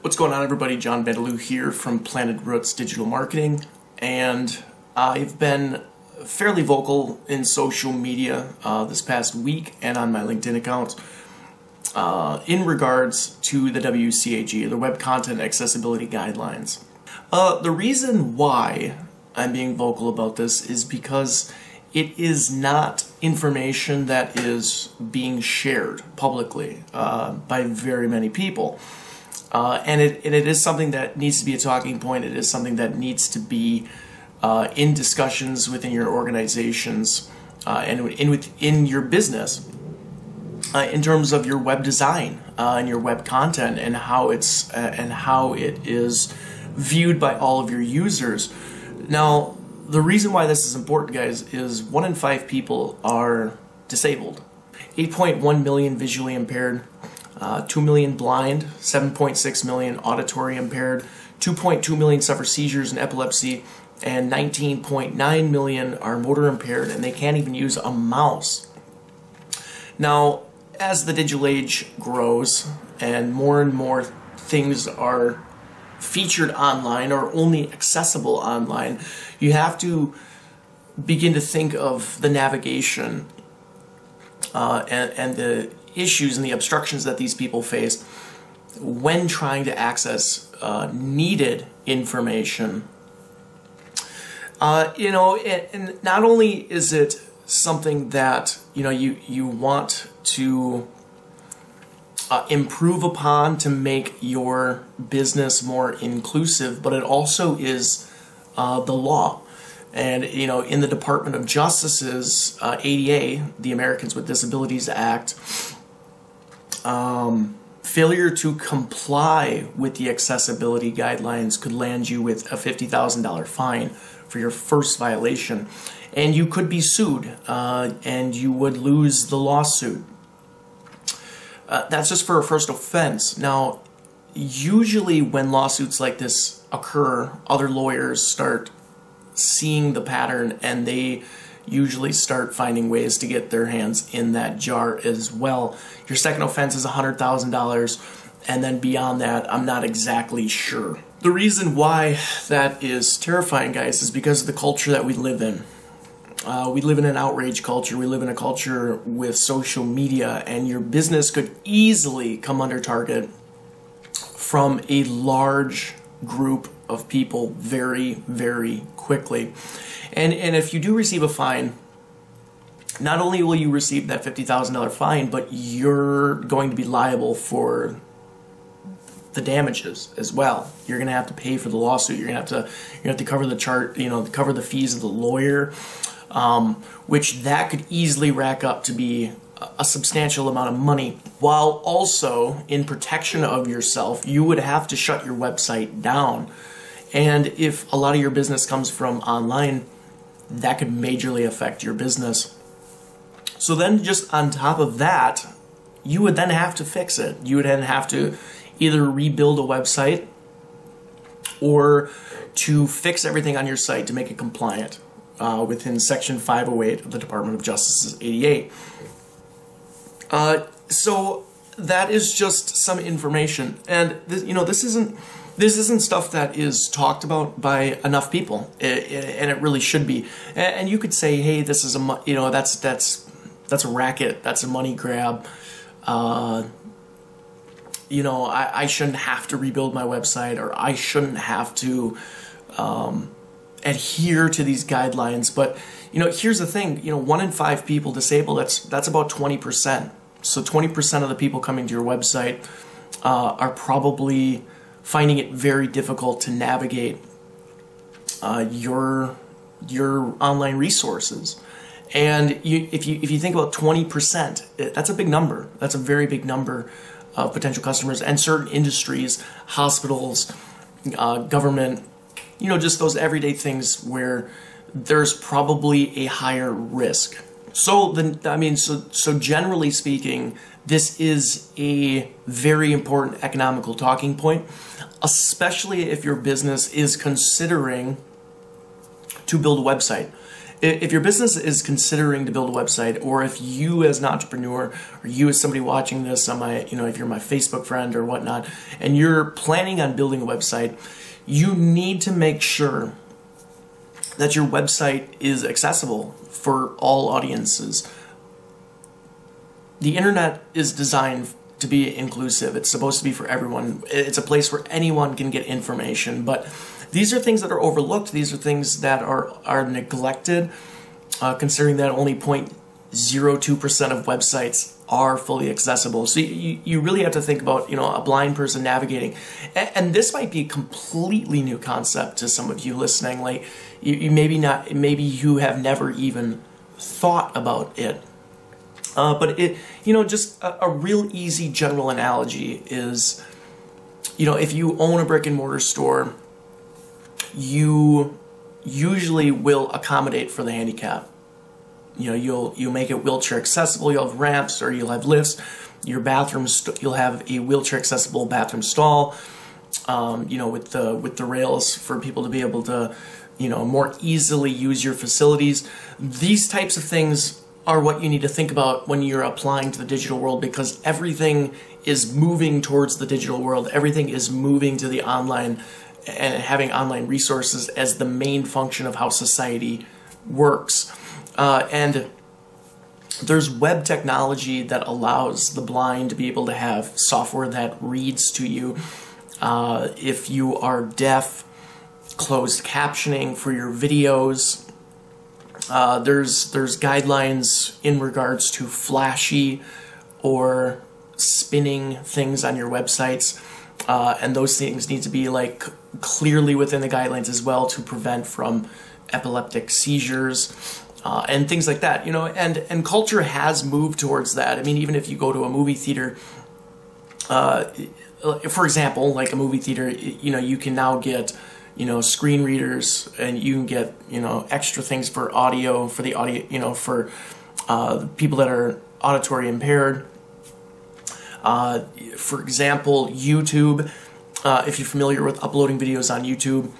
What's going on, everybody? John Vandaloo here from Planet Roots Digital Marketing, and I've been fairly vocal in social media this past week and on my LinkedIn account in regards to the WCAG, the Web Content Accessibility Guidelines. The reason why I'm being vocal about this is because it is not information that is being shared publicly by very many people. And it is something that needs to be a talking point. It is something that needs to be in discussions within your organizations and within your business in terms of your web design and your web content and how it is viewed by all of your users. Now, the reason why this is important, guys, is 1 in 5 people are disabled, 8.1 million visually impaired, 2 million blind, 7.6 million auditory impaired, 2.2 million suffer seizures and epilepsy, and 19.9 million are motor impaired, and they can't even use a mouse. Now, as the digital age grows and more things are featured online or only accessible online, you have to begin to think of the navigation and the issues and the obstructions that these people face when trying to access needed information. And not only is it something that you want to improve upon to make your business more inclusive, but it also is the law. And in the Department of Justice's ADA, the Americans with Disabilities Act, failure to comply with the accessibility guidelines could land you with a $50,000 fine for your first violation, and you could be sued, and you would lose the lawsuit. That's just for a first offense. Now, usually when lawsuits like this occur, other lawyers start seeing the pattern, and they usually start finding ways to get their hands in that jar as well. Your second offense is $100,000, and then beyond that, I'm not exactly sure. The reason why that is terrifying, guys, is because of the culture that we live in. We live in an outrage culture. We live in a culture with social media, and your business could easily come under target from a large group of people very, very quickly. And if you do receive a fine, not only will you receive that $50,000 fine, but you're going to be liable for the damages as well. You're going to have to pay for the lawsuit. You're going to have to cover the cover the fees of the lawyer, which that could easily rack up to be a substantial amount of money. While also, in protection of yourself, you would have to shut your website down. And if a lot of your business comes from online, that could majorly affect your business. So then, just on top of that, you would then have to fix it. You would then have to either rebuild a website or to fix everything on your site to make it compliant within Section 508 of the Department of Justice's ADA. So that is just some information, and this isn't stuff that is talked about by enough people, and it really should be. And you could say, hey, this is that's a racket, that's a money grab. I shouldn't have to rebuild my website, or I shouldn't have to adhere to these guidelines. But here's the thing: 1 in 5 people disabled. That's about 20%. So 20% of the people coming to your website are probably finding it very difficult to navigate your online resources. And if you think about 20%, that's a big number. That's a very big number of potential customers, and certain industries, hospitals, government, just those everyday things where there's probably a higher risk. So so generally speaking, this is a very important economical talking point, especially if your business is considering to build a website. if your business is considering to build a website, or if you as an entrepreneur, or you as somebody watching this on my, if you're my Facebook friend or whatnot, and you're planning on building a website, you need to make sure that your website is accessible for all audiences. The internet is designed to be inclusive. It's supposed to be for everyone. It's a place where anyone can get information, but these are things that are overlooked. These are things that are neglected, considering that only 0.02% of websites are fully accessible. So you really have to think about, a blind person navigating. And this might be a completely new concept to some of you listening. Like maybe you have never even thought about it. But just a real easy general analogy is, if you own a brick and mortar store, you usually will accommodate for the handicap. You'll make it wheelchair accessible. You'll have ramps, or you'll have lifts. Your bathrooms, you'll have a wheelchair accessible bathroom stall. With the rails for people to be able to, more easily use your facilities. These types of things are what you need to think about when you're applying to the digital world, because everything is moving towards the digital world. Everything is moving to the online, and having online resources as the main function of how society works. And there's web technology that allows the blind to be able to have software that reads to you. If you are deaf, closed captioning for your videos. There's guidelines in regards to flashy or spinning things on your websites, and those things need to be clearly within the guidelines as well, to prevent from epileptic seizures and things like that. And culture has moved towards that. I mean, even if you go to a movie theater, for example, like a movie theater, you can now get screen readers, and you can get, extra things for audio, for the audio, for people that are auditory impaired. For example, YouTube, if you're familiar with uploading videos on YouTube,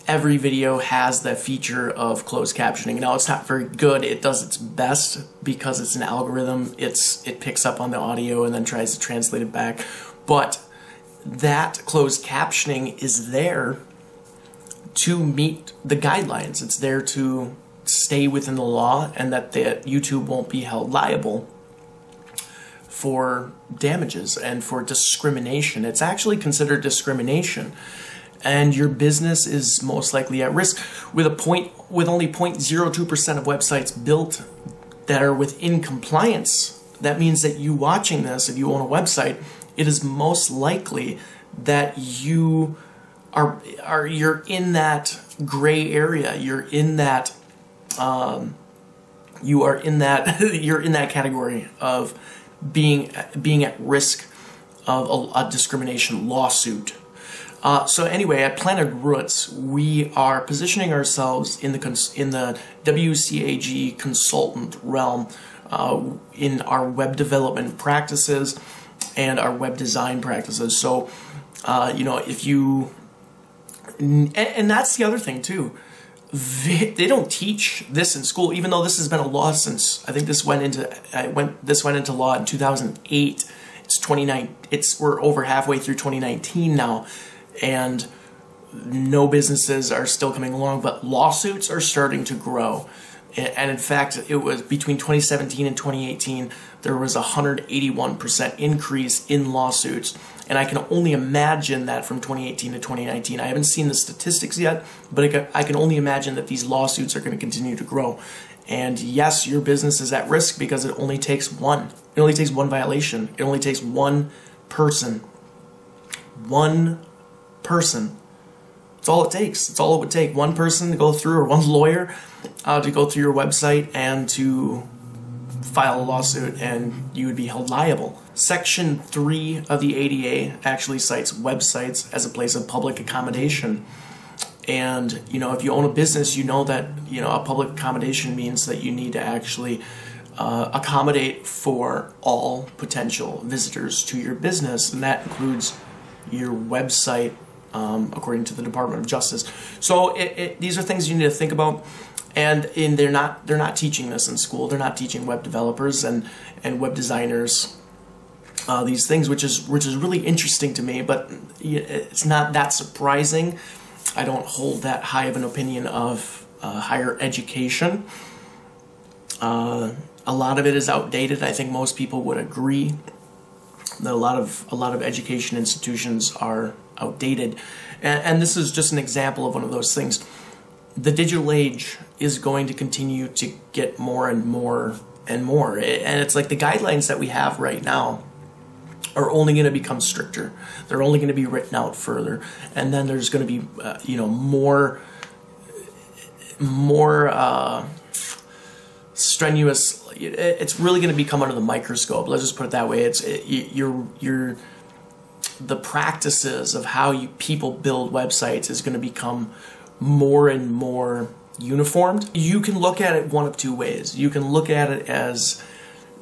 every video has that feature of closed captioning. Now, it's not very good. It does its best because it's an algorithm. It picks up on the audio and then tries to translate it back. But that closed captioning is there to meet the guidelines. It's there to stay within the law, and that YouTube won't be held liable for damages and for discrimination. It's actually considered discrimination, and your business is most likely at risk. With only 0.02% of websites built that are within compliance, that means that you watching this, if you own a website, it is most likely that you're in that gray area. You're in that you're in that category of being at risk of a discrimination lawsuit. So anyway, at Planted Roots, we are positioning ourselves in the WCAG consultant realm in our web development practices and our web design practices. So, if you, and that's the other thing too, they don't teach this in school, even though this has been a law since, I think this went into law in 2008. We're over halfway through 2019 now, and no businesses are still coming along, but lawsuits are starting to grow. And in fact, it was between 2017 and 2018, there was a 181% increase in lawsuits. And I can only imagine that from 2018 to 2019. I haven't seen the statistics yet, but I can only imagine that these lawsuits are going to continue to grow. And yes, your business is at risk because it only takes one. It only takes one violation. It only takes one person. One person. That's all it takes. That's all it would take. One person to go through, or one lawyer to go through your website and to file a lawsuit, and you would be held liable. Section 3 of the ADA actually cites websites as a place of public accommodation. And, if you own a business, you know that, a public accommodation means that you need to actually accommodate for all potential visitors to your business, and that includes your website, according to the Department of Justice. So these are things you need to think about. And they're not teaching this in school. They're not teaching web developers and web designers these things, which is really interesting to me. But it's not that surprising. I don't hold that high of an opinion of higher education. A lot of it is outdated. I think most people would agree that a lot of education institutions are outdated, and this is just an example of one of those things. The digital age is going to continue to get more and more and more, and it's like the guidelines that we have right now are only going to become stricter. They're only going to be written out further, and then there's going to be more strenuous. It's really going to become under the microscope. Let's just put it that way. The practices of how people build websites is going to become more and more uniformed. You can look at it one of two ways. You can look at it as,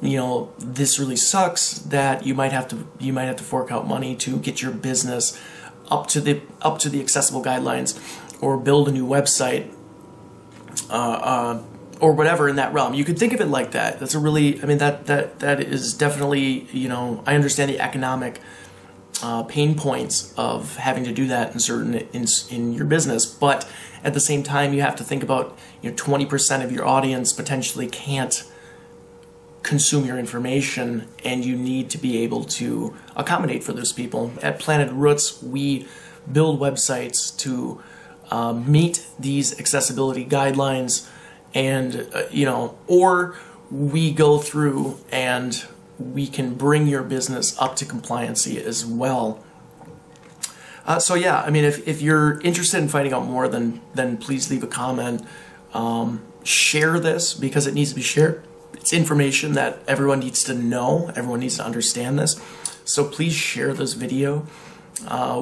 this really sucks that you might have to fork out money to get your business up to the accessible guidelines, or build a new website, or whatever in that realm. You could think of it like that. That's a really, that is definitely, I understand the economic pain points of having to do that in your business, but at the same time, you have to think about 20% of your audience potentially can't consume your information, and you need to be able to accommodate for those people. At Planted Roots, we build websites to meet these accessibility guidelines, and or we go through and we can bring your business up to compliancy as well. So yeah, if you're interested in finding out more, then please leave a comment. Share this, because it needs to be shared. It's information that everyone needs to know. Everyone needs to understand this. So please share this video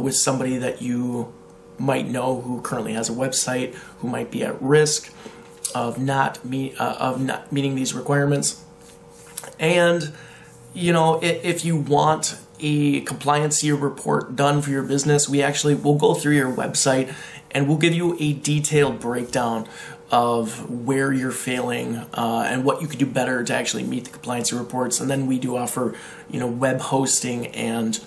with somebody that you might know who currently has a website, who might be at risk of not meeting these requirements. And if you want a compliancy report done for your business, we'll go through your website and we'll give you a detailed breakdown of where you're failing and what you could do better to actually meet the compliancy reports. And then we do offer web hosting and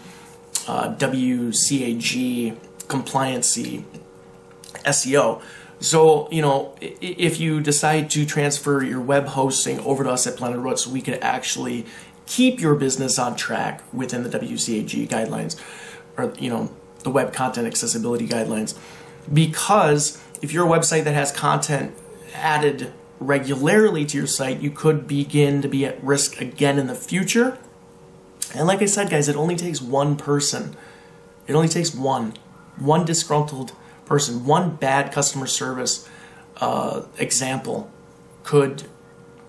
WCAG compliancy SEO. So, if you decide to transfer your web hosting over to us at Planted Roots, we could actually keep your business on track within the WCAG guidelines, or, the web content accessibility guidelines. Because if you're a website that has content added regularly to your site, you could begin to be at risk again in the future. And like I said, guys, it only takes one person. It only takes one disgruntled person, one bad customer service example could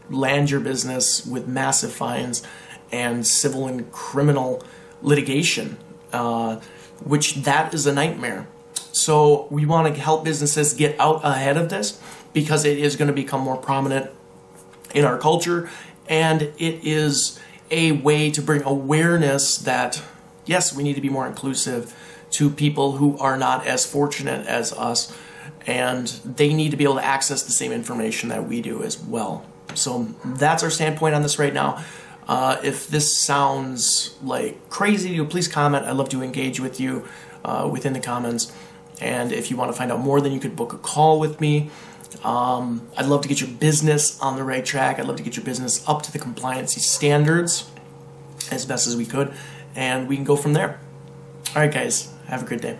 land your business with massive fines and civil and criminal litigation, which that is a nightmare. So we want to help businesses get out ahead of this, because it is going to become more prominent in our culture, and it is a way to bring awareness that, yes, we need to be more inclusive to people who are not as fortunate as us, and they need to be able to access the same information that we do as well. So that's our standpoint on this right now. If this sounds like crazy to you, please comment. I'd love to engage with you within the comments. And if you want to find out more, then you could book a call with me. I'd love to get your business on the right track. I'd love to get your business up to the compliancy standards as best as we could, and we can go from there. All right, guys, have a great day.